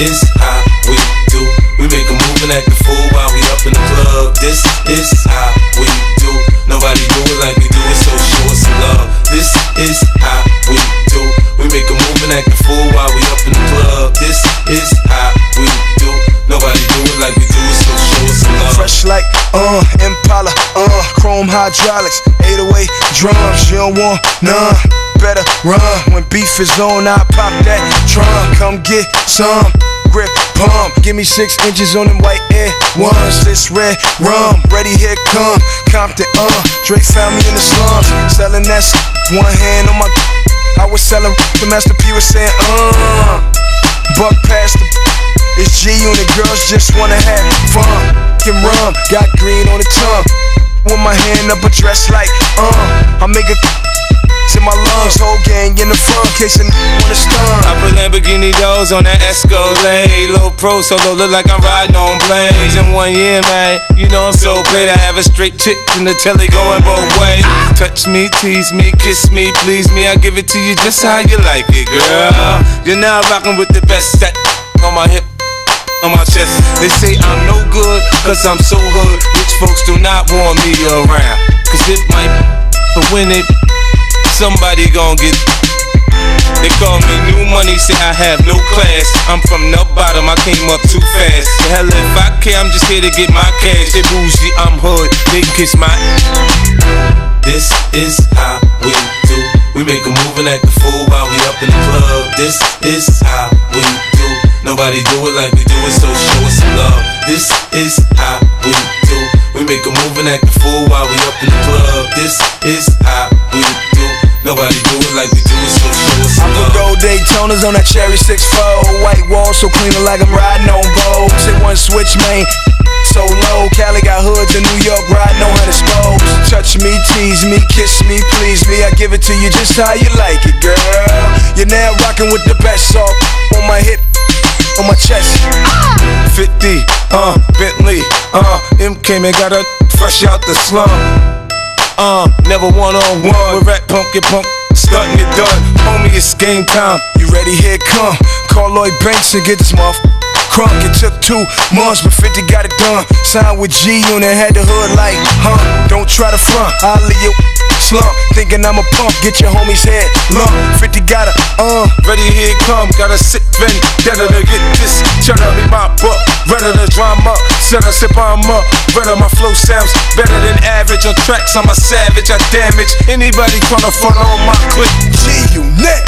is how we do. We make a move and act a fool while we up in the club. This is how we do. Nobody do it like we do it, so show us some love. This is how we do. We make a move and act a fool while we up in the club. This is how we do. Nobody do it like we do it, so show us some love. Fresh like Impala, chrome hydraulics, 808 drums. You don't want none, better run. When beef is on, I pop that drum. Come get some grip pump. Give me 6 inches on them white Air Ones. This red rum, ready, here come Compton, Drake found me in the slums, selling that one hand on my. I was selling, the Master P was saying, buck past the. It's G-Unit, girls just wanna have fun. Get rum, got green on the tongue. With my hand up a dress like, I make a in my lungs, whole gang in the front, case a wanna stun. I put Lamborghini doors on that Escalade. Low pro solo, look like I'm riding on planes. In 1 year, man, you know I'm so paid. I have a straight chick in the telly going both ways. Touch me, tease me, kiss me, please me. I give it to you just how you like it, girl. You're now rocking with the best set on my hip, on my chest. They say I'm no good, cause I'm so hood. Rich folks do not want me around, cause it might, but when it, somebody gon' get. They call me new money, say I have no class. I'm from the bottom, I came up too fast. The hell if I care, I'm just here to get my cash. They bougie, I'm hood, they kiss my. This is how we do. We make a move and act a fool while we up in the club. This is how we do. Nobody do it like we do it, so show us some love. This is how we do. We make a move and act a fool while we up in the club. This is how we do. Nobody do it like we do it, so show us some love. I put gold Daytonas on that cherry 6-4. White wall so clean like I'm riding on Vogue. Hit one switch, man, so low. Cali got hoods in New York, riding on her spokes. Touch me, tease me, kiss me, please me. I give it to you just how you like it, girl. You're now rocking with the best salt on my hip, on my chest. 50, Bentley, MK man got her fresh out the slum. Never one-on-one with Rat Punk, get punk, starting it done. Homie, it's game time. You ready? Here it come. Call Lloyd Banks and get this motherfucker crunk. It took 2 months, but 50 got it done. Signed with G-Unit, had the hood like, don't try to front, I'll leave you slump. Thinking I'm a punk, get your homie's head lump. 50 got a, ready, here it come. Got a sick vendetta to get this. Try to be my book, ready to drama. Set a sip, I'm up. Better, my flow sounds better than average. On tracks, I'm a savage, I damage anybody tryna front on my clip. G-Unit,